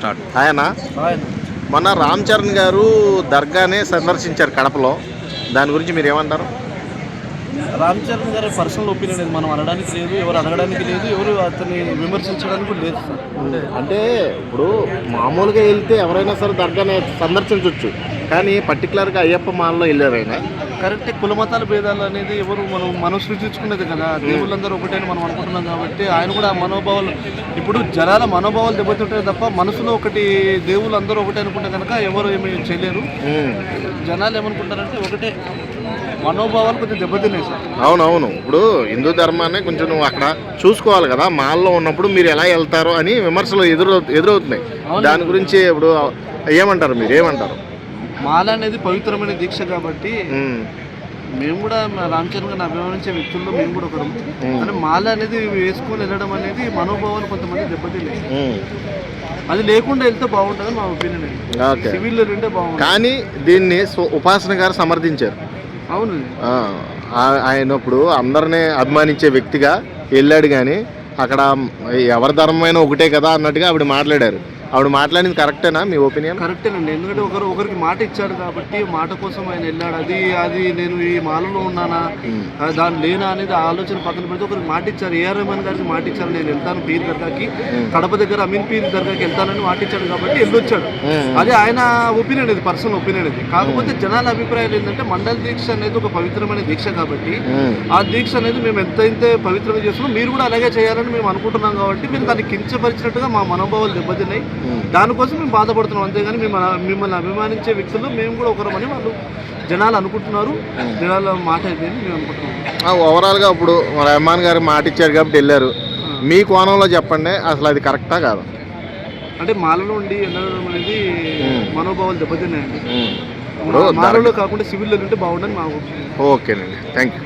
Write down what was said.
Start. ఆయన మొన్న రామ్ చరణ్ గారు దర్గానే సందర్శించారు కడపలో. దాని గురించి మీరు ఏమంటారు? రామ్ చరణ్ గారి పర్సనల్ ఒపీనియన్ అనేది మనం అనడానికి లేదు, ఎవరు అడగడానికి లేదు, ఎవరు అతన్ని విమర్శించడానికి కూడా లేదు సార్. అంటే ఇప్పుడు మామూలుగా వెళ్తే ఎవరైనా సరే దర్గానే సందర్శించవచ్చు, కానీ పర్టికులర్గా అయ్యప్ప మాలలో వెళ్ళారు ఆయన. కరెక్టే, కుల మతాల భేదాలు అనేది ఎవరు మనం సృష్టించుకునేది కదా. దేవుళ్ళందరూ ఒకటే అని మనం అనుకుంటున్నాం కాబట్టి ఆయన కూడా ఆ మనోభావాలు, ఇప్పుడు జనాల మనోభావాలు దెబ్బతింటాయి తప్ప మనసులో ఒకటి దేవుళ్ళు అందరూ ఒకటే అనుకుంటే కనుక ఎవరు ఏమి చేయలేరు. జనాలు ఏమనుకుంటారంటే ఒకటే, మనోభావాలు కొంచెం దెబ్బతిన్నాయి సార్. అవునవును, ఇప్పుడు హిందూ ధర్మాన్ని కొంచెం నువ్వు అక్కడ చూసుకోవాలి కదా. మాల్లో ఉన్నప్పుడు మీరు ఎలా వెళ్తారో అని విమర్శలు ఎదురవుతున్నాయి. దాని గురించి ఇప్పుడు ఏమంటారు, మీరు ఏమంటారు? మాల అనేది పవిత్రమైన దీక్ష కాబట్టి మేము కూడా రామ్ చరణ్ గారిని అభిమానించే వ్యక్తుల్లో మేము కూడా ఒకరు. అంటే మాల అనేది వేసుకొని వెళ్ళడం అనేది మనోభావాలు కొంతమంది దెబ్బతిన్నాయి. అది లేకుండా వెళ్తే బాగుంటుందని మా ఒపీనియన్ అండి. సివిల్లో ఉంటే బాగుంటుంది. కానీ దీన్ని ఉపాసన గారు సమర్థించారు. అవును, ఆయన ఇప్పుడు అందరినీ అభిమానించే వ్యక్తిగా వెళ్ళాడు, కానీ అక్కడ ఎవరి ధర్మమైన ఒకటే కదా అన్నట్టుగా ఆవిడ మాట్లాడారు. ఆవిడ మాట్లాడింది కరెక్టేనా, మీ ఒపీనియన్? కరెక్టేనండి, ఎందుకంటే ఒకరికి మాట ఇచ్చాడు కాబట్టి మాట కోసం ఆయన వెళ్ళాడు. అది నేను ఈ మాలలో ఉన్నానా దాని లేనా అనేది ఆలోచన పక్కన పెడితే ఒకరికి మాట ఇచ్చారు. ఏఆర్ రెహమాన్ గారికి మాట ఇచ్చారు, నేను వెళ్తాను పీర్ దర్గాకి, కడప దగ్గర అమీన్ పీర్ దర్గాకి వెళ్తానని మాట ఇచ్చాడు కాబట్టి వెళ్ళొచ్చాడు. అది ఆయన ఒపీనియన్, అది పర్సనల్ ఒపీనియన్ అది. కాకపోతే జనాల అభిప్రాయాలు ఏంటంటే మండల దీక్ష అనేది ఒక పవిత్రమైన దీక్ష కాబట్టి ఆ దీక్ష అనేది మేము ఎంతైతే పవిత్రంగా చేస్తున్నాం మీరు కూడా అలాగే చేయాలని మేము అనుకుంటున్నాం కాబట్టి మీరు దాన్ని కించపరిచినట్టుగా మా మనోభావాలు దెబ్బతిన్నాయి. దానికోసం మేము బాధపడుతున్నాం, అంతేగాని మిమ్మల్ని అభిమానించే వ్యక్తులు మేము కూడా ఒకరమని వాళ్ళు జనాలు అనుకుంటున్నారు. జనాల మాట అయిపోయింది మేము అనుకుంటున్నాం. ఓవరాల్గా ఇప్పుడు రెహమాన్ గారు మాట ఇచ్చారు కాబట్టి వెళ్ళారు. మీ కోణంలో చెప్పండి, అసలు అది కరెక్టా కాదు? అంటే మాలలో ఉండి వెళ్ళడం అనేది మనోభావాలు దెబ్బతిన్నాయండి. మాలలో కాకుండా సివిల్లో ఉంటే బాగుండని మా ఒపీనియన్. ఓకేనండి, థ్యాంక్ యూ.